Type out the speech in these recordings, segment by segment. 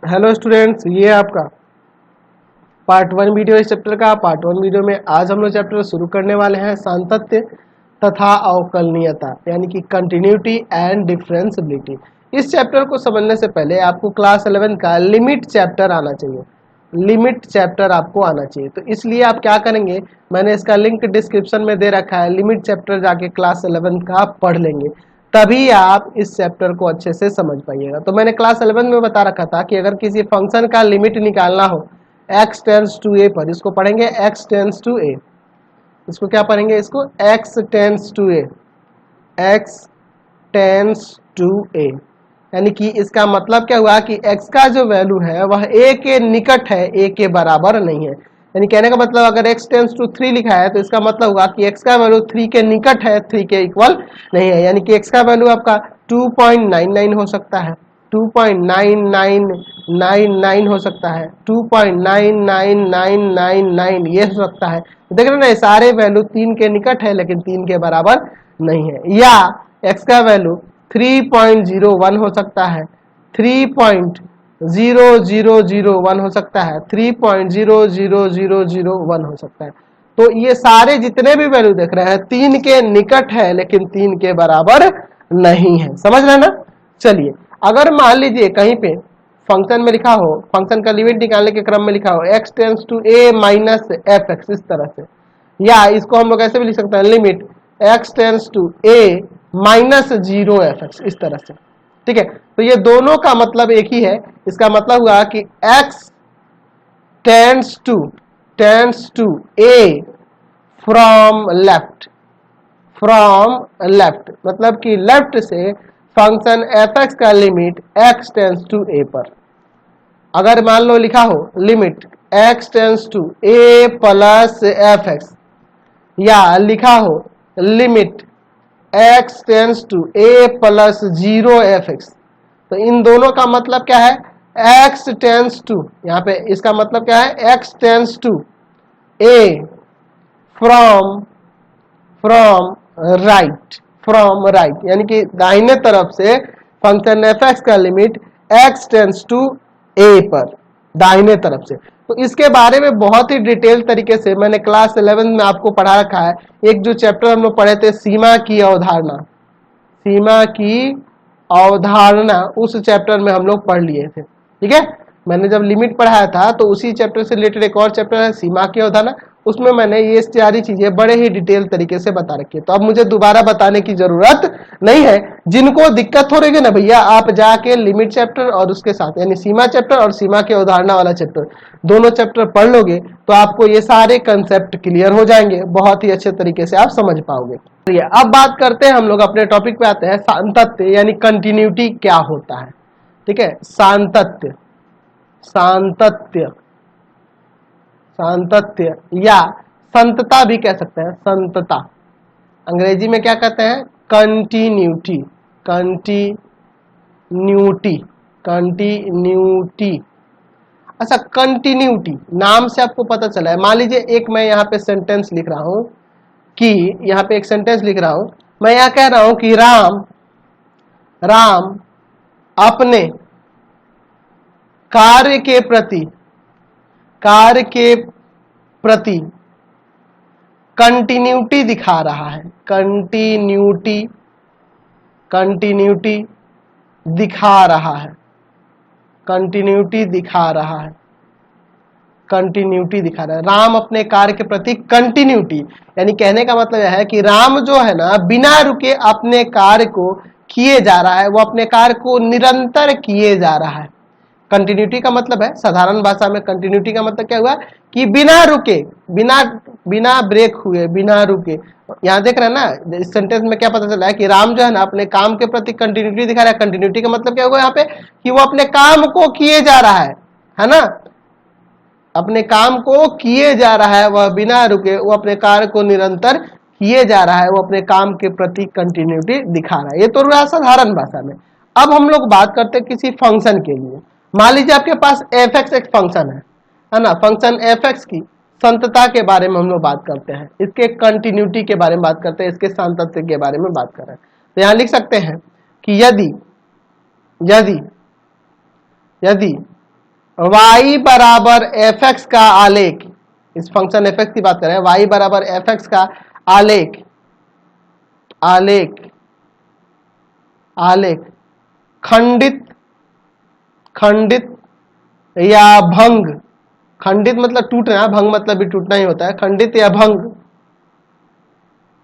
Hello students, ये आपका part 1 video इस चैप्टर का। पार्ट 1 वीडियो में आज हम लोग चैप्टर शुरू करने वाले हैं सातत्य तथा अवकलनीयता, यानी कि कंटिन्यूटी एंड डिफरेंशियबिलिटी। इस चैप्टर को समझने से पहले आपको क्लास 11 का लिमिट चैप्टर आना चाहिए। लिमिट चैप्टर आपको आना चाहिए, तो इसलिए आप क्या करेंगे, मैंने इसका लिंक डिस्क्रिप्शन में दे रखा है। लिमिट चैप्टर जाके क्लास 11 का पढ़ लेंगे, तभी आप इस चैप्टर को अच्छे से समझ पाइएगा। तो मैंने क्लास 11 में बता रखा था कि अगर किसी फंक्शन का लिमिट निकालना हो x टेंस टू a पर, इसको पढ़ेंगे x टेंस टू a। इसको क्या पढ़ेंगे, इसको x tends to a, x tends to a, यानी कि इसका मतलब क्या हुआ कि x का जो वैल्यू है वह a के निकट है, a के बराबर नहीं है। यानी कहने का मतलब अगर x टेंस टू 3 लिखा है तो इसका मतलब होगा कि x का वैल्यू 3 के निकट है, 3 के इक्वल नहीं है। यानी कि x का वैल्यू आपका 2.99 हो सकता है, 2.9999 हो सकता है, 2.99999 ये हो सकता है। देख रहे ना, सारे वैल्यू 3 के निकट है लेकिन 3 के बराबर नहीं है। या x का वैल्यू 3.01 हो सकता है, 3.0001 हो सकता है, 3.00001 हो सकता है। तो ये सारे जितने भी वैल्यू देख रहे हैं 3 के निकट है लेकिन 3 के बराबर नहीं है। समझ रहे ना। चलिए, अगर मान लीजिए कहीं पे फंक्शन में लिखा हो, फंक्शन का लिमिट निकालने के क्रम में लिखा हो x tends to a minus F X, इस तरह से, या इसको हम लोग ऐसे भी लिख सकते हैं, limit x tends to a minus 0 F X, इस तरह से। ठीक है, तो ये दोनों का मतलब एक ही है। इसका मतलब हुआ कि x tends to a from left, मतलब कि लेफ्ट से फंक्शन एफ एक्स का limit x tends to a पर। अगर मान लो लिखा हो limit x tends to a plus F X, या लिखा हो limit x tends to a plus 0 F X, तो इन दोनों का मतलब क्या है, x टेंस टू, यहाँ पे इसका मतलब क्या है, x tends to a from right, यानी कि दाहिने तरफ से फंक्शन एफ एक्स का limit x tends to a पर, दाहिने तरफ से। तो इसके बारे में बहुत ही डिटेल तरीके से मैंने क्लास 11 में आपको पढ़ा रखा है। एक जो चैप्टर हम लोग पढ़े थे सीमा की अवधारणा, उस चैप्टर में हम लोग पढ़ लिए थे। ठीक है, मैंने जब लिमिट पढ़ाया था तो उसी चैप्टर से रिलेटेड एक और चैप्टर है सीमा की अवधारणा, उसमें मैंने ये सारी चीजें बड़े ही डिटेल तरीके से बता रखी है। तो अब मुझे दोबारा बताने की जरूरत नहीं है। जिनको दिक्कत हो रही है ना भैया, आप जाके लिमिट चैप्टर और उसके साथ यानी सीमा चैप्टर और सीमा की अवधारणा वाला चैप्टर, दोनों चैप्टर पढ़ लोगे तो आपको ये सारे कंसेप्ट क्लियर हो जाएंगे, बहुत ही अच्छे तरीके से आप समझ पाओगे। अब बात करते हैं, हम लोग अपने टॉपिक पे आते हैं, सातत्य यानी कंटिन्यूटी क्या होता है। ठीक है, सांतत्य या संतता भी कह सकते हैं, संतता अंग्रेजी में क्या कहते हैं, कंटिन्यूटी। अच्छा, कंटिन्यूटी नाम से आपको पता चला है। मान लीजिए एक मैं यहाँ पे सेंटेंस लिख रहा हूं कि यहाँ पे एक सेंटेंस लिख रहा हूं, मैं यहाँ कह रहा हूं कि राम अपने कार्य के प्रति कंटिन्यूटी दिखा रहा है, कंटिन्यूटी दिखा रहा है। राम अपने कार्य के प्रति कंटिन्यूटी, यानी कहने का मतलब यह है कि राम जो है ना, बिना रुके अपने कार्य को किए जा रहा है, वो अपने कार्य को निरंतर किए जा रहा है। कंटिन्यूटी का मतलब है, साधारण भाषा में कंटिन्यूटी का मतलब क्या हुआ कि बिना रुके, बिना ब्रेक हुए, बिना रुके। यहाँ देख रहे हैं ना, इस सेंटेंस में क्या पता चला है कि राम जो है ना अपने काम के प्रति कंटिन्यूटी दिखा रहा है। कंटिन्यूटी का मतलब क्या हुआ यहाँ पे कि वो अपने काम को किए जा रहा है ना, अपने काम को किए जा रहा है, वह बिना रुके, वो अपने कार्य को निरंतर किए जा रहा है, वो अपने काम के प्रति कंटिन्यूटी दिखा रहा है। ये तो रहा साधारण भाषा में। अब हम लोग बात करते हैं किसी फंक्शन के लिए। मान लीजिए आपके पास एफ एक्स एक फंक्शन है ना, फंक्शन एफ एक्स की संतता के बारे में हम लोग बात करते हैं, इसके कंटिन्यूटी के बारे में बात करते हैं, इसके सातत्य के बारे में बात कर रहे हैं। तो यहाँ लिख सकते हैं कि यदि y बराबर एफ एक्स का आलेख, इस फंक्शन एफ एक्स की बात कर रहे हैं, y बराबर एफ एक्स का आलेख, आलेख आलेख खंडित, खंडित या भंग, खंडित मतलब टूटना, भंग मतलब भी टूटना ही होता है, खंडित या भंग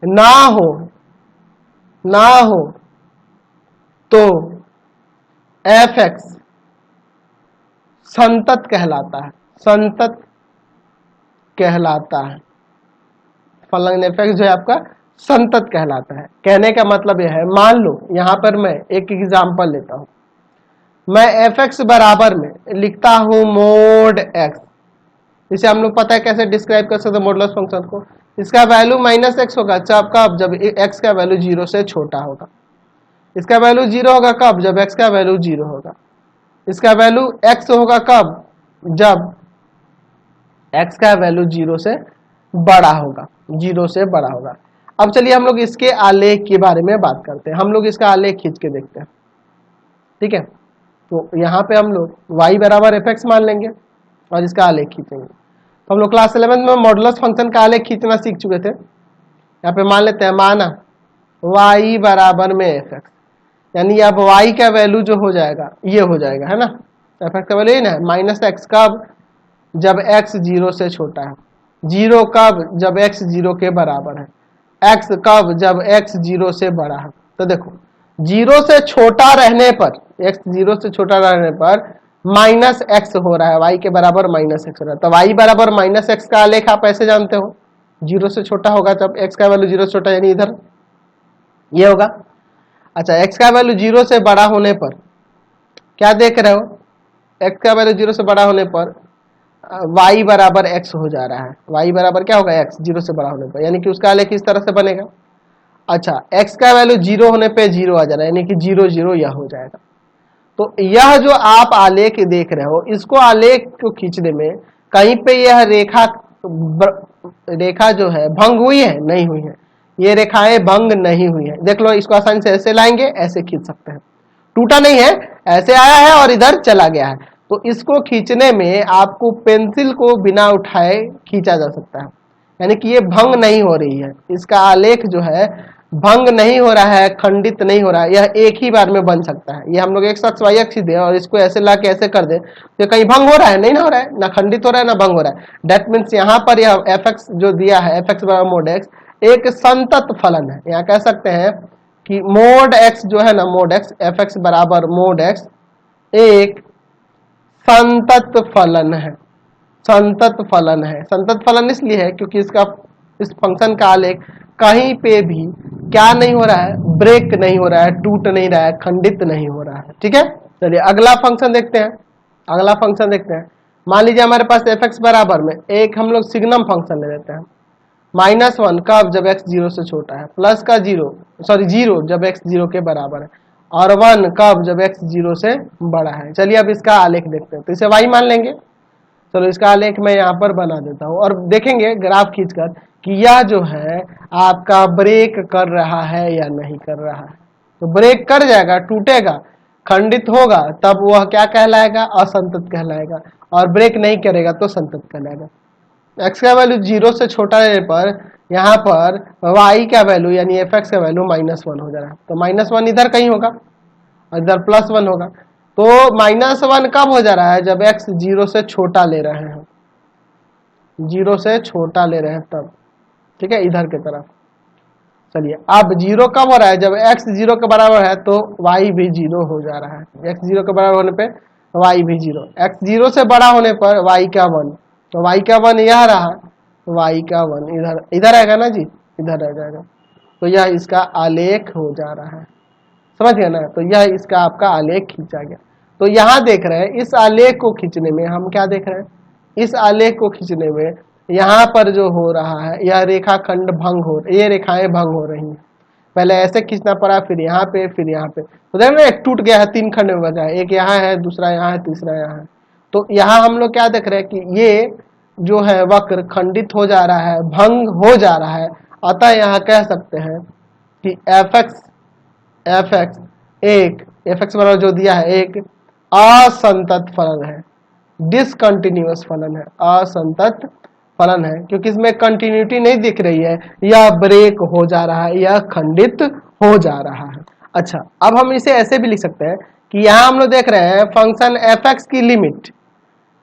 ना हो, ना हो तो एफ एक्स संतत कहलाता है, संतत कहलाता है। फलन एफ एक्स जो है आपका संतत कहलाता है। कहने का मतलब यह है, मान लो यहां पर मैं एक एग्जांपल लेता हूं, मैं एफ एक्स बराबर में लिखता हूं मोड एक्स, इसे हम लोग पता है कैसे डिस्क्राइब कर सकते हैं मॉडुलस फंक्शन को, इसका वैल्यू माइनस एक्स होगा जब एक्स का वैल्यू 0 से छोटा होगा, इसका वैल्यू 0 होगा कब, जब एक्स का वैल्यू 0 होगा, इसका वैल्यू एक्स होगा कब, जब एक्स का वैल्यू 0 से बड़ा होगा, 0 से बड़ा होगा। अब चलिए हम लोग इसके आलेख के बारे में बात करते हैं, हम लोग इसका आलेख खींच के देखते हैं, ठीक है। तो यहाँ पे हम लोग y बराबर एफ एक्स मान लेंगे और इसका आलेख खींचेंगे। तो हम लोग क्लास 11 में मॉडुलस फंक्शन का आलेख खींचना सीख चुके थे। यहाँ पे मान लेते हैं, माना y बराबर में एफ एक्स, यानी अब y का वैल्यू जो हो जाएगा ये हो जाएगा, है ना, एफ एक्स का वैल्यू ये ना है माइनस एक्स, कब, जब x 0 से छोटा है, 0 कब, जब x 0 के बराबर है, x कब, जब x 0 से बड़ा है। तो देखो 0 से छोटा रहने पर, x 0 से छोटा रहने पर माइनस एक्स हो रहा है, y के बराबर माइनस एक्स हो रहा है, तो y बराबर माइनस एक्स का आलेख आप ऐसे जानते हो, 0 से छोटा होगा जब x का वैल्यू 0 से छोटा, यानी इधर ये होगा। अच्छा, x का वैल्यू 0 से बड़ा होने पर क्या देख रहे हो, x का वैल्यू 0 से बड़ा होने पर y बराबर x हो जा रहा है, y बराबर क्या होगा x, 0 से बड़ा होने पर, यानी कि उसका आलेख इस तरह से बनेगा। अच्छा, x का वैल्यू 0 होने पे 0 आ जा रहा है, यानी कि 0 0 यह हो जाएगा। तो यह जो आप आलेख देख रहे हो, इसको आलेख को खींचने में कहीं पे यह रेखा जो है भंग हुई है, नहीं हुई है, ये रेखाएं भंग नहीं हुई है। देख लो, इसको आसानी से ऐसे लाएंगे, ऐसे खींच सकते हैं, टूटा नहीं है, ऐसे आया है और इधर चला गया है। तो इसको खींचने में आपको पेंसिल को बिना उठाए खींचा जा सकता है, यानी कि ये भंग नहीं हो रही है, इसका आलेख जो है भंग नहीं हो रहा है, खंडित नहीं हो रहा है, यह एक ही बार में बन सकता है। ये हम लोग एक्स वाई एक्स दे और इसको ऐसे ला के ऐसे कर दे, तो कहीं भंग हो रहा है, नहीं ना हो रहा है, ना खंडित हो रहा है ना भंग हो रहा है। डेट मीन्स यहाँ पर यह एफ एक्स जो दिया है, एफ एक्स बराबर मोड एक्स, एक संतत फलन है। यहाँ कह सकते हैं कि मोड एक्स जो है ना, मोड एक्स, एफ एक्स बराबर मोड एक्स एक संतत फलन है, संतत फलन है। संतत फलन इसलिए है क्योंकि इस फंक्शन का आलेख कहीं पे भी क्या नहीं हो रहा है, ब्रेक नहीं हो रहा है, टूट नहीं रहा है, खंडित नहीं हो रहा है, ठीक है। चलिए अगला फंक्शन देखते हैं, अगला फंक्शन देखते हैं। मान लीजिए हमारे पास एफ एक्स बराबर में एक हम लोग सिग्नम फंक्शन ले लेते हैं, -1 कब, जब x 0 से छोटा है, प्लस का 0 जब x 0 के बराबर है, और 1 कब, जब x 0 से बड़ा है। चलिए अब इसका आलेख देखते हैं, तो इसे y मान लेंगे। चलो इसका आलेख मैं यहाँ पर बना देता हूँ और देखेंगे ग्राफ खींचकर कि यह जो है आपका ब्रेक कर रहा है या नहीं कर रहा है। तो ब्रेक कर जाएगा, टूटेगा, खंडित होगा, तब वह क्या कहलाएगा, असंतत कहलाएगा, और ब्रेक नहीं करेगा तो संतत कहलाएगा। x का वैल्यू 0 से छोटा रहने पर यहाँ पर y का वैल्यू यानी एफ एक्स का वैल्यू -1 हो जा रहा है, तो -1 इधर कहीं होगा और इधर +1 होगा। तो -1 कब हो जा रहा है, जब x 0 से छोटा ले रहे हैं, 0 से छोटा ले रहे हैं तब, ठीक है, इधर की तरफ। चलिए अब 0 कब हो रहा है, जब x 0 के बराबर है तो y भी 0 हो जा रहा है, x 0 के बराबर होने पे y भी 0, x 0 से बड़ा होने पर y का 1, तो y का 1 यह रहा, y का 1 इधर इधर आएगा ना जी, इधर आ जाएगा। तो यह इसका आलेख हो जा रहा है, समझ गया ना। तो यह इसका आपका आलेख खींचा गया। तो यहाँ देख रहे हैं, इस आलेख को खींचने में हम क्या देख रहे हैं, इस आलेख को खींचने में यहाँ पर जो हो रहा है, यह रेखाखंड भंग हो, ये रेखाएं भंग हो रही हैं। पहले ऐसे खींचना पड़ा, फिर यहाँ पे, फिर यहाँ पे, तो देख रहे हैं टूट गया है, 3 खंड में बचा है, एक यहाँ है, दूसरा यहाँ है, तीसरा यहाँ है। तो यहाँ हम लोग क्या देख रहे हैं कि ये जो है वक्र खंडित हो जा रहा है, भंग हो जा रहा है। अतः यहाँ कह सकते हैं कि एफ एक्स बराबर जो दिया है एक असंतत फलन है, डिसकंटिन्यूअस फलन है, असंतत फलन है, क्योंकि इसमें कंटिन्यूटी नहीं दिख रही है, यह ब्रेक हो जा रहा है, यह खंडित हो जा रहा है। अच्छा, अब हम इसे ऐसे भी लिख सकते हैं कि यहाँ हम लोग देख रहे हैं फंक्शन एफ एक्स की लिमिट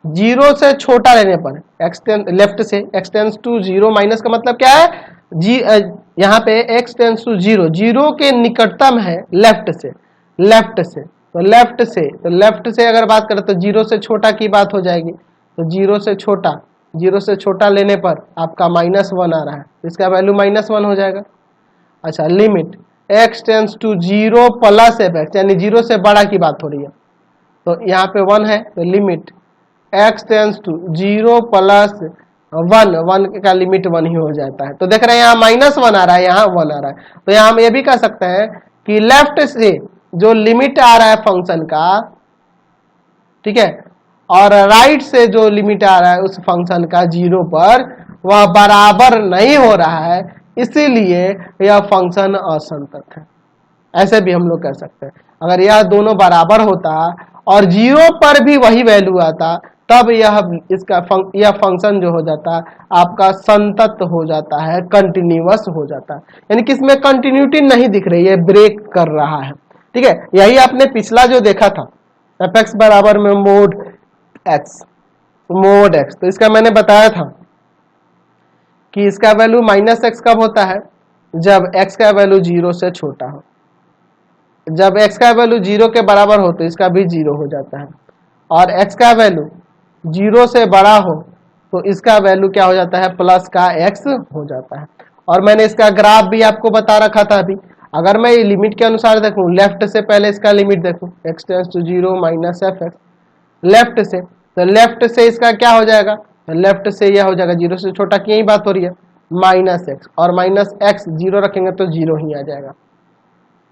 0 से छोटा लेने पर लेफ्ट से x टेंस टू 0, माइनस का मतलब क्या है यहाँ पे x टेंस टू 0, 0 के निकटतम है लेफ्ट से, तो लेफ्ट से अगर बात करें तो 0 से छोटा की बात हो जाएगी, तो 0 से छोटा लेने पर आपका -1 आ रहा है, इसका वैल्यू -1 हो जाएगा। अच्छा, limit x tends to 0 plus F x, यानी 0 से बड़ा की बात हो रही है, तो यहाँ पे 1 है, तो limit x tends to 0 plus 1 का लिमिट 1 ही हो जाता है। तो देख रहे हैं यहाँ -1 आ रहा है, यहाँ 1 आ रहा है, तो यहाँ हम ये भी कह सकते हैं कि लेफ्ट से जो लिमिट आ रहा है फंक्शन का, ठीक है, और राइट से जो लिमिट आ रहा है उस फंक्शन का 0 पर, वह बराबर नहीं हो रहा है, इसीलिए यह फंक्शन असंतत है। ऐसे भी हम लोग कह सकते हैं, अगर यह दोनों बराबर होता और 0 पर भी वही वैल्यू आता, तब यह फंक्शन जो हो जाता आपका संतत हो जाता है, कंटिन्यूअस हो जाता है, यानी कि इसमें कंटिन्यूटी नहीं दिख रही है, ब्रेक कर रहा है। ठीक है, यही आपने पिछला जो देखा था एफ एक्स बराबर में मोड एक्स, तो इसका मैंने बताया था कि इसका वैल्यू -x कब होता है, जब x का वैल्यू 0 से छोटा हो, जब x का वैल्यू 0 के बराबर हो तो इसका भी 0 हो जाता है, और x का वैल्यू 0 से बड़ा हो तो इसका वैल्यू क्या हो जाता है, प्लस का x हो जाता है। और मैंने इसका ग्राफ भी आपको बता रखा था अभी, अगर मैं ये लिमिट के अनुसार देखूं, लेफ्ट से पहले इसका लिमिट देखूं, x tends to 0 minus F x, left से, तो लेफ्ट से इसका क्या हो जाएगा, तो लेफ्ट से यह हो जाएगा 0 से छोटा की यही बात हो रही है, -x, और -x 0 रखेंगे तो 0 ही आ जाएगा,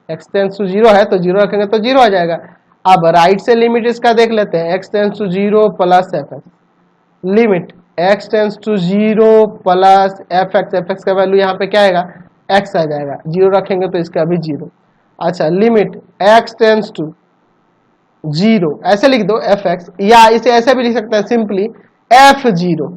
x टेंस टू 0 है तो 0 रखेंगे तो 0 आ जाएगा। अब राइट से लिमिट इसका देख लेते हैं, x tends to 0 plus F x, limit x tends to 0 plus F x का वैल्यू यहाँ पे क्या आएगा, x आ जाएगा, 0 रखेंगे तो इसका भी 0। अच्छा, लिमिट x टेंस टू 0 ऐसे लिख दो एफ एक्स, या इसे ऐसे भी लिख सकते हैं सिंपली f0,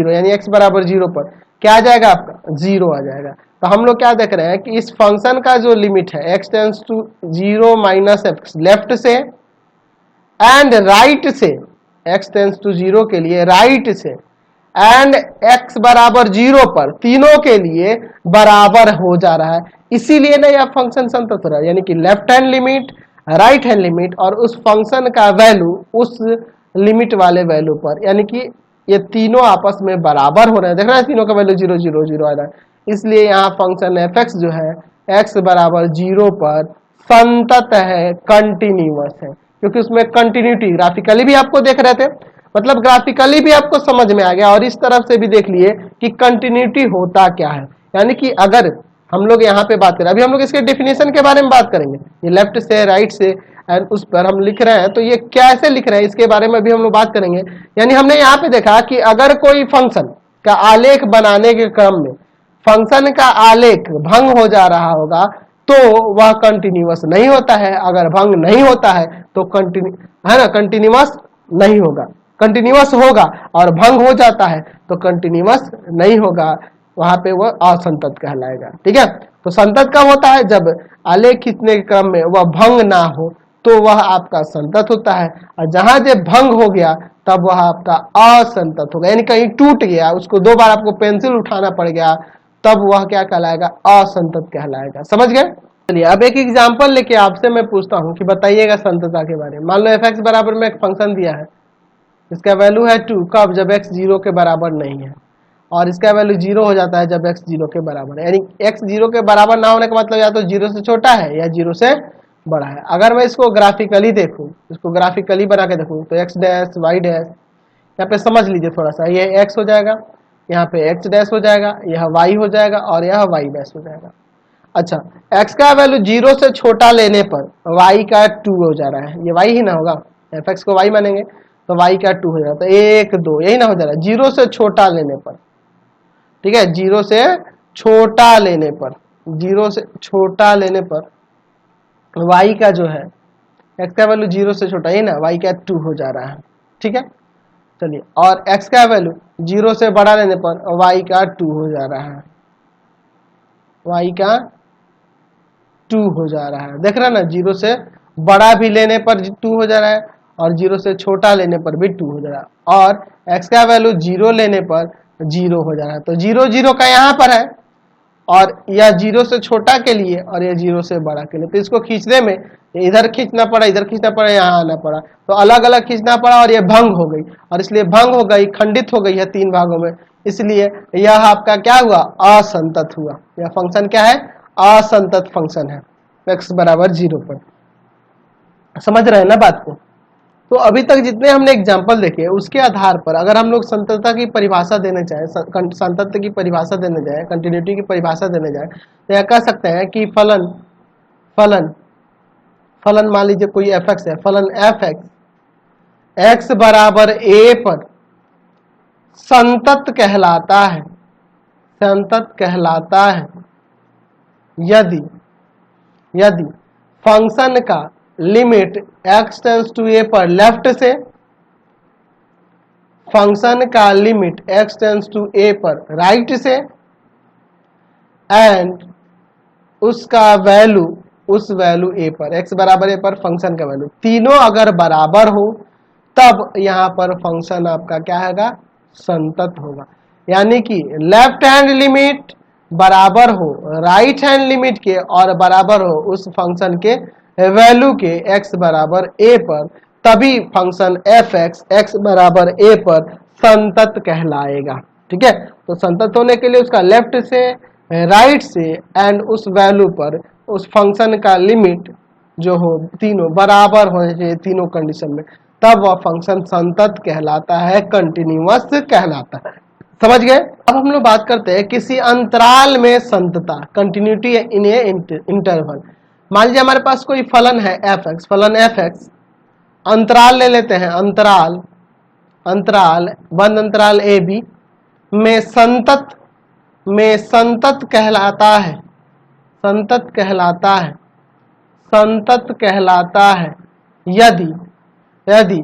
यानी x बराबर 0 पर क्या आ जाएगा आपका, 0 आ जाएगा। तो हम लोग क्या देख रहे हैं कि इस फंक्शन का जो लिमिट है x tends to 0 minus f, left से एंड राइट से, x टेंस टू 0 के लिए राइट से एंड x बराबर 0 पर, तीनों के लिए बराबर हो जा रहा है, इसीलिए ना यह फंक्शन संतत हो रहा है, यानी कि left hand limit, right hand limit और उस फंक्शन का वैल्यू उस लिमिट वाले वैल्यू पर, यानी कि ये तीनों आपस में बराबर हो रहे हैं। देख रहे हैं तीनों का वैल्यू 0 0 0 आ रहा है, इसलिए यहाँ फंक्शन एफ एक्स जो है x बराबर 0 पर संतत है, कंटिन्यूअस है, क्योंकि उसमें कंटिन्यूटी ग्राफिकली भी आपको देख रहे थे, मतलब ग्राफिकली भी आपको समझ में आ गया, और इस तरफ से भी देख लिए कि कंटिन्यूटी होता क्या है। यानी कि अगर हम लोग यहाँ पे बात करें, अभी हम लोग इसके डेफिनेशन के बारे में बात करेंगे, ये लेफ्ट से राइट से एंड उस पर हम लिख रहे हैं, तो ये कैसे लिख रहे हैं इसके बारे में भी हम लोग बात करेंगे। यानी हमने यहाँ पे देखा कि अगर कोई फंक्शन का आलेख बनाने के क्रम में फंक्शन का आलेख भंग हो जा रहा होगा तो वह कंटिन्यूअस नहीं होता है, अगर भंग नहीं होता है तो कंटिन्यूअस नहीं होगा, कंटिन्यूअस होगा, और भंग हो जाता है तो कंटिन्यूअस नहीं होगा, वहां पे वह असंतत कहलाएगा। ठीक है, तो संतत कब होता है, जब आलेख खींचने के क्रम में वह भंग ना हो तो वह आपका संतत होता है, और जहां जब भंग हो गया तब वह आपका असंतत होगा, यानी कहीं टूट गया, उसको 2 बार आपको पेंसिल उठाना पड़ गया, तब वह क्या कहलाएगा, असंतत कहलाएगा। समझ गए? चलिए अब एक एग्जांपल लेके आपसे मैं पूछता हूं कि बताइएगा संततता के बारे में। मान लो एफ एक्स बराबर में एक फंक्शन दिया है, इसका वैल्यू है 2, कब, जब x 0 के बराबर नहीं है, और इसका वैल्यू 0 हो जाता है जब x 0 के बराबर है, यानी x 0 के बराबर ना होने का मतलब या तो 0 से छोटा है या 0 से बड़ा है। अगर मैं इसको ग्राफिकली देखूं, इसको ग्राफिकली बना के देखूं, तो x डैश y डैश, यहाँ पे समझ लीजिए थोड़ा सा, ये x हो जाएगा, यहाँ पे x डैश हो जाएगा, यह y हो जाएगा, और यह y डैश हो जाएगा। अच्छा, x का वैल्यू 0 से छोटा लेने पर y का 2 हो जा रहा है, ये y ही ना होगा, एफ एक्स को y मानेंगे तो y का 2 हो जाता है, 1 2 यही ना हो जा रहा है, 0 से छोटा लेने पर। ठीक है, 0 से छोटा लेने पर, 0 से छोटा लेने पर y का जो है x का वैल्यू 0 से छोटा ही ना, y का 2 हो जा रहा है। ठीक है, चलिए, और x का वैल्यू 0 से बड़ा लेने पर y का 2 हो जा रहा है, y का 2 हो जा रहा है। देख रहे हैं ना, 0 से बड़ा भी लेने पर 2 हो जा रहा है और 0 से छोटा लेने पर भी 2 हो जा रहा है, और x का वैल्यू 0 लेने पर 0 हो जा रहा है। तो 0 0 का यहाँ पर है, और यह 0 से छोटा के लिए और यह 0 से बड़ा के लिए। तो इसको खींचने में इधर खींचना पड़ा, इधर खींचना पड़ा, यहाँ आना पड़ा, तो अलग अलग खींचना पड़ा और यह भंग हो गई, और इसलिए भंग हो गई, खंडित हो गई है 3 भागों में, इसलिए यह आपका क्या हुआ, असंतत हुआ। यह फंक्शन क्या है, असंतत फंक्शन है x बराबर 0 पर। समझ रहे हैं ना बात को। तो अभी तक जितने हमने एग्जाम्पल देखे उसके आधार पर अगर हम लोग संततता की परिभाषा देने चाहें, संतत्व की परिभाषा देने जाए, कंटिन्यूटी की परिभाषा देने जाए, तो यह कह सकते हैं कि फलन फलन फलन मान लीजिए कोई fx है, फलन fx x बराबर a पर संतत कहलाता है, संतत कहलाता है यदि यदि फंक्शन का limit x tends to a पर लेफ्ट से, फंक्शन का limit x tends to a पर राइट से, एंड उसका वैल्यू उस वैल्यू a पर, x बराबर a पर फंक्शन का वैल्यू, तीनों अगर बराबर हो तब यहां पर फंक्शन आपका क्या होगा, संतत होगा। यानी कि लेफ्ट हैंड लिमिट बराबर हो राइट हैंड लिमिट के और बराबर हो उस फंक्शन के वैल्यू के x बराबर a पर, तभी फंक्शन fx x बराबर a पर संतत कहलाएगा। ठीक है, तो संतत होने के लिए उसका लेफ्ट से, राइट से एंड उस वैल्यू पर उस फंक्शन का लिमिट जो हो तीनों बराबर होने चाहिए, तीनों कंडीशन में, तब वह फंक्शन संतत कहलाता है, कंटिन्यूअस कहलाता है। समझ गए। अब हम लोग बात करते हैं किसी अंतराल में संतता, कंटिन्यूटी इन ए इंटरवल। मान लीजिए हमारे पास कोई फलन है fx, फलन fx, अंतराल ले लेते हैं, अंतराल अंतराल बंद अंतराल a b में संतत कहलाता है, संतत कहलाता है, संतत कहलाता है यदि यदि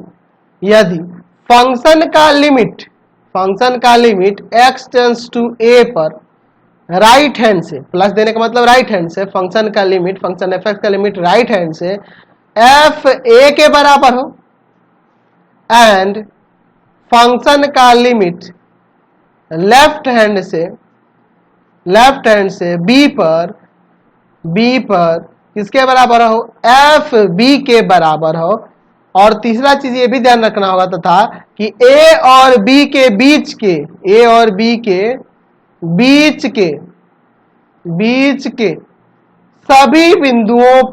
यदि फंक्शन का limit x tends to a पर राइट हैंड से, प्लस देने का मतलब राइट हैंड से, फंक्शन का लिमिट, फंक्शन fx का लिमिट राइट हैंड से f a के बराबर हो, एंड फंक्शन का लिमिट लेफ्ट हैंड से b पर किसके बराबर हो, f b के बराबर हो। और तीसरा चीज ये भी ध्यान रखना होगा तथा कि a और b के बीच के सभी बिंदुओं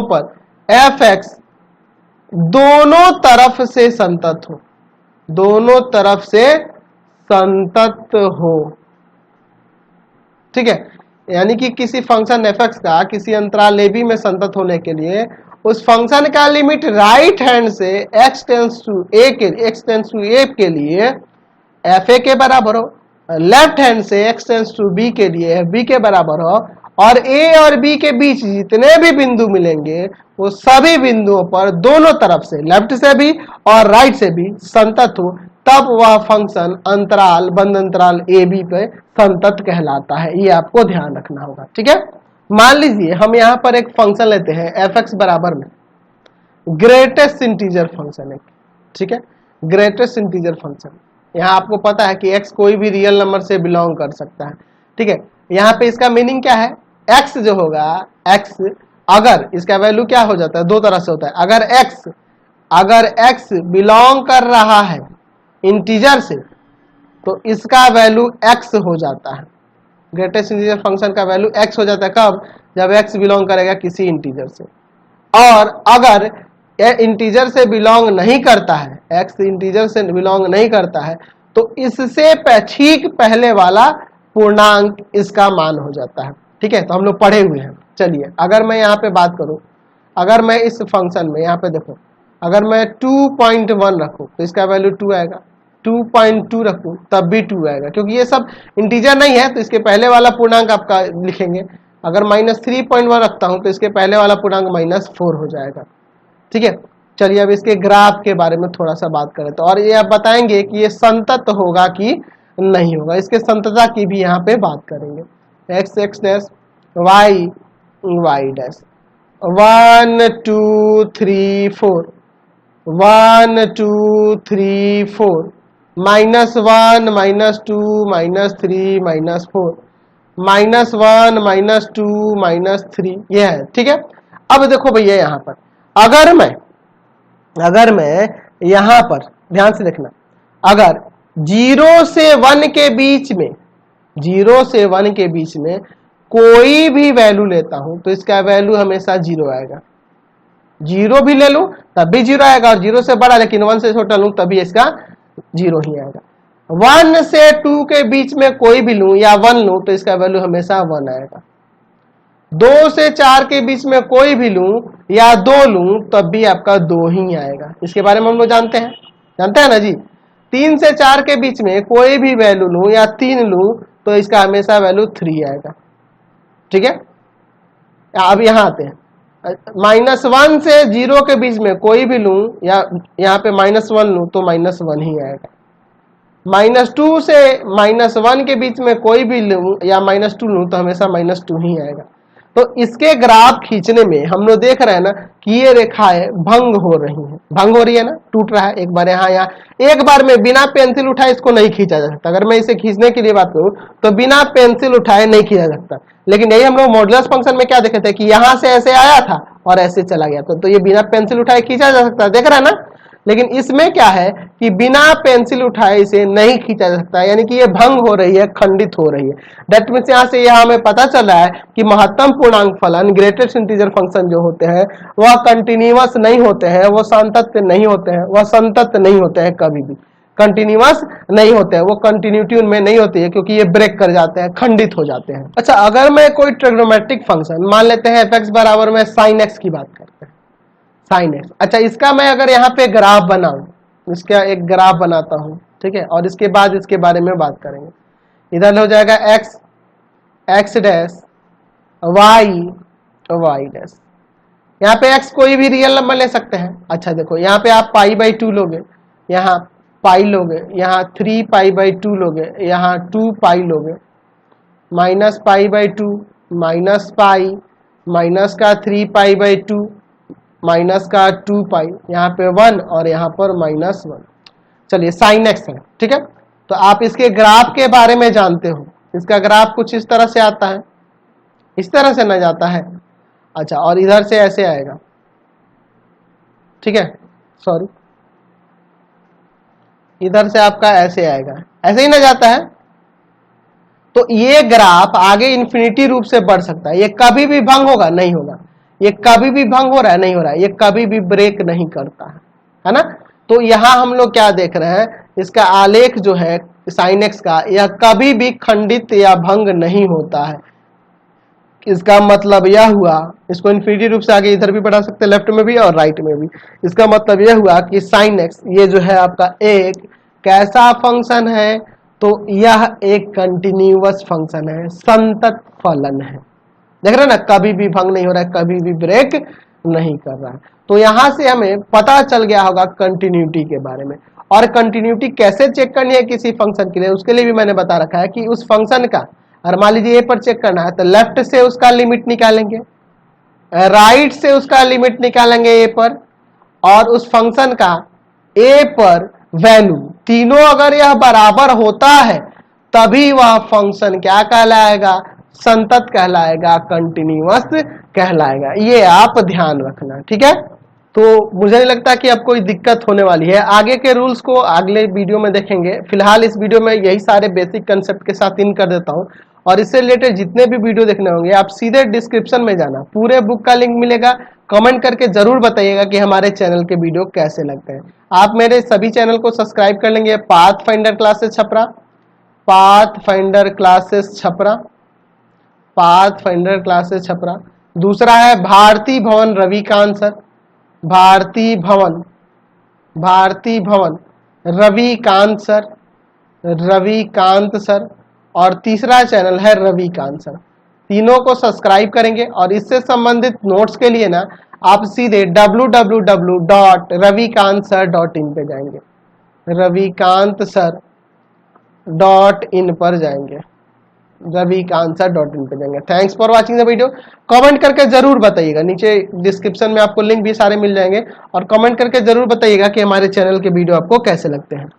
पर fx दोनों तरफ से संतत हो, दोनों तरफ से संतत हो। ठीक है, यानी कि किसी फंक्शन fx का किसी अंतराल ab में संतत होने के लिए उस फंक्शन का लिमिट राइट हैंड से x टेंस टू a के लिए fa के बराबर हो, लेफ्ट हैंड से x टेंस टू b के लिए b के बराबर हो, और a और b के बीच जितने भी बिंदु मिलेंगे वो सभी बिंदुओं पर दोनों तरफ से, लेफ्ट से भी और राइट से भी संतत हो, तब वह फंक्शन अंतराल बंद अंतराल ए बी पे संतत कहलाता है। ये आपको ध्यान रखना होगा। ठीक है, मान लीजिए हम यहाँ पर एक फंक्शन लेते हैं fx बराबर में ग्रेटेस्ट इंटीजर फंक्शन है। ठीक है, ग्रेटेस्ट इंटीजर फंक्शन, यहाँ आपको पता है कि x कोई भी रियल नंबर से बिलोंग कर सकता है। ठीक है, यहाँ पे इसका मीनिंग क्या है, x जो होगा, x अगर इसका वैल्यू क्या हो जाता है, दो तरह से होता है। अगर x बिलोंग कर रहा है इंटीजर से तो इसका वैल्यू x हो जाता है, ग्रेटेस्ट इंटीजर फंक्शन का वैल्यू x हो जाता है। कब, जब x बिलोंग करेगा किसी इंटीजर से। और अगर इंटीजर से बिलोंग नहीं करता है, x इंटीजर से बिलोंग नहीं करता है, तो इससे ठीक पहले वाला पूर्णांक इसका मान हो जाता है। ठीक है, तो हम लोग पढ़े हुए हैं। चलिए, अगर मैं यहाँ पे बात करूं, अगर मैं इस फंक्शन में यहाँ पे देखो, अगर मैं 2.1 रखूं तो इसका वैल्यू 2 आएगा। 2.2 रखूं तब भी 2 आएगा, क्योंकि ये सब इंटीजर नहीं है तो इसके पहले वाला पूर्णांक आपका लिखेंगे। अगर -3.1 रखता हूं तो इसके पहले वाला पूर्णांक -4 हो जाएगा। ठीक है, चलिए अब इसके ग्राफ के बारे में थोड़ा सा बात करें तो, और ये आप बताएंगे कि ये संतत होगा कि नहीं होगा, इसके संतता की भी यहाँ पे बात करेंगे। x x dash y y dash 1 2 3 4 1 2 3 4 -1 -2 -3 -4 -1 -2 -3 ये है। ठीक है, अब देखो भैया यहाँ पर अगर मैं यहां पर ध्यान से देखना, अगर 0 से 1 के बीच में 0 से 1 के बीच में कोई भी वैल्यू लेता हूं तो इसका वैल्यू हमेशा 0 आएगा। 0 भी ले लूं तब भी 0 आएगा, और 0 से बड़ा लेकिन 1 से छोटा लूं तभी इसका 0 ही आएगा। 1 से 2 के बीच में कोई भी लूं या 1 लूं तो इसका वैल्यू हमेशा 1 आएगा। 2 से 4 के बीच में कोई भी लूं या 2 लूं तब भी आपका 2 ही आएगा। इसके बारे में हम लोग जानते हैं ना जी। 3 से 4 के बीच में कोई भी वैल्यू लूं या 3 लूं तो इसका हमेशा वैल्यू 3 आएगा। ठीक है, अब यहां आते हैं, -1 से 0 के बीच में कोई भी लूं या यहाँ पे -1 लूं तो -1 ही आएगा। -2 से -1 के बीच में कोई भी लूं या -2 लूं तो हमेशा -2 ही आएगा। तो इसके ग्राफ खींचने में हम लोग देख रहे हैं ना कि ये रेखाएं भंग हो रही है ना, टूट रहा है। एक बार यहाँ एक बार में बिना पेंसिल उठाए इसको नहीं खींचा जा सकता। अगर मैं इसे खींचने के लिए बात करूं तो बिना पेंसिल उठाए नहीं खींचा जा सकता, लेकिन यही हम लोग मॉडुलस फंक्शन में क्या देखे थे कि यहां से ऐसे आया था और ऐसे चला गया तो ये बिना पेंसिल उठाए खींचा जा सकता है, देख रहा है ना। लेकिन इसमें क्या है कि बिना पेंसिल उठाए इसे नहीं खींचा जा सकता, यानी कि ये भंग हो रही है, खंडित हो रही है। दैट मीन्स यहाँ से यह हमें पता चल रहा है कि महत्तम पूर्णांक फलन ग्रेटेस्ट इंटीजर फंक्शन जो होते हैं वह कंटिन्यूअस नहीं होते हैं, वो संतत नहीं होते हैं, वह संतत नहीं होते हैं, कभी भी कंटिन्यूअस नहीं होते हैं, वो कंटिन्यूटी उनमें नहीं होती है क्योंकि ये ब्रेक कर जाते हैं, खंडित हो जाते हैं। अच्छा, अगर मैं कोई ट्रिग्नोमेट्रिक फंक्शन मान लेते हैं f(x) बराबर में sin x की बात करते हैं, sin x। अच्छा, इसका मैं अगर यहाँ पे ग्राफ बनाऊं, इसका एक ग्राफ बनाता हूं, ठीक है, और इसके बाद इसके बारे में बात करेंगे। इधर हो जाएगा x x dash y y dash, यहाँ पे x कोई भी रियल नंबर ले सकते हैं। अच्छा देखो, यहाँ पे आप π/2 लोगे, यहाँ पाई लोगे, यहाँ 3π/2 लोगे, यहाँ 2π लोगे, -π/2 माइनस पाई माइनस का 3π/2 माइनस का 2π, यहाँ पे 1 और यहाँ पर -1। चलिए sin x है, ठीक है। तो आप इसके ग्राफ के बारे में जानते हो, इसका ग्राफ कुछ इस तरह से आता है, इस तरह से न जाता है। अच्छा, और इधर से ऐसे आएगा, ठीक है, सॉरी, इधर से आपका ऐसे आएगा, ऐसे ही ना जाता है। तो ये ग्राफ आगे इन्फिनिटी रूप से बढ़ सकता है। ये कभी भी भंग होगा? नहीं होगा। ये कभी भी भंग हो रहा है? नहीं हो रहा है। ये कभी भी ब्रेक नहीं करता है ना। तो यहां हम लोग क्या देख रहे हैं, इसका आलेख जो है sin x का, यह कभी भी खंडित या भंग नहीं होता है। इसका मतलब यह हुआ, इसको इन्फिनिटी रूप से आगे इधर भी बढ़ा सकते हैं, लेफ्ट में भी और राइट में भी। इसका मतलब यह हुआ कि sin x ये जो है आपका एक कैसा फंक्शन है, तो यह एक कंटिन्यूअस फंक्शन है, संतत फलन है। देख रहे हैं ना, कभी भी भंग नहीं हो रहा है, कभी भी ब्रेक नहीं कर रहा है। तो यहां से हमें पता चल गया होगा कंटिन्यूटी के बारे में। और कंटिन्यूटी कैसे चेक करनी है किसी फंक्शन के लिए, उसके लिए भी मैंने बता रखा है कि उस फंक्शन का, और मान लीजिए ए पर चेक करना है तो लेफ्ट से उसका लिमिट निकालेंगे, राइट से उसका लिमिट निकालेंगे ए पर, और उस फंक्शन का ए पर वैल्यू, तीनों अगर यह बराबर होता है तभी वह फंक्शन क्या कहलाएगा, संतत कहलाएगा, कंटिन्यूअस कहलाएगा। ये आप ध्यान रखना, ठीक है। तो मुझे नहीं लगता कि अब कोई दिक्कत होने वाली है। आगे के रूल्स को अगले वीडियो में देखेंगे। फिलहाल इस वीडियो में यही सारे बेसिक कंसेप्ट के साथ इन कर देता हूं, और इससे रिलेटेड जितने भी वीडियो देखने होंगे आप सीधे डिस्क्रिप्शन में जाना, पूरे बुक का लिंक मिलेगा। कमेंट करके जरूर बताइएगा कि हमारे चैनल के वीडियो कैसे लगते हैं। आप मेरे सभी चैनल को सब्सक्राइब कर लेंगे, path finder classes Chhapra, path finder classes Chhapra, path finder classes Chhapra. दूसरा है भारती भवन रविकांत सर, भारती भवन रविकांत सर, रविकांत सर, और तीसरा चैनल है रविकांत सर। तीनों को सब्सक्राइब करेंगे और इससे संबंधित नोट्स के लिए ना आप सीधे www.ravikantsir.in पे जाएंगे, ravikantsir.in पर जाएंगे, ravikantsir.in पे जाएंगे। Thanks for watching the video. Comment करके जरूर बताइएगा, नीचे डिस्क्रिप्शन में आपको लिंक भी सारे मिल जाएंगे, और कमेंट करके जरूर बताइएगा कि हमारे चैनल के वीडियो आपको कैसे लगते हैं।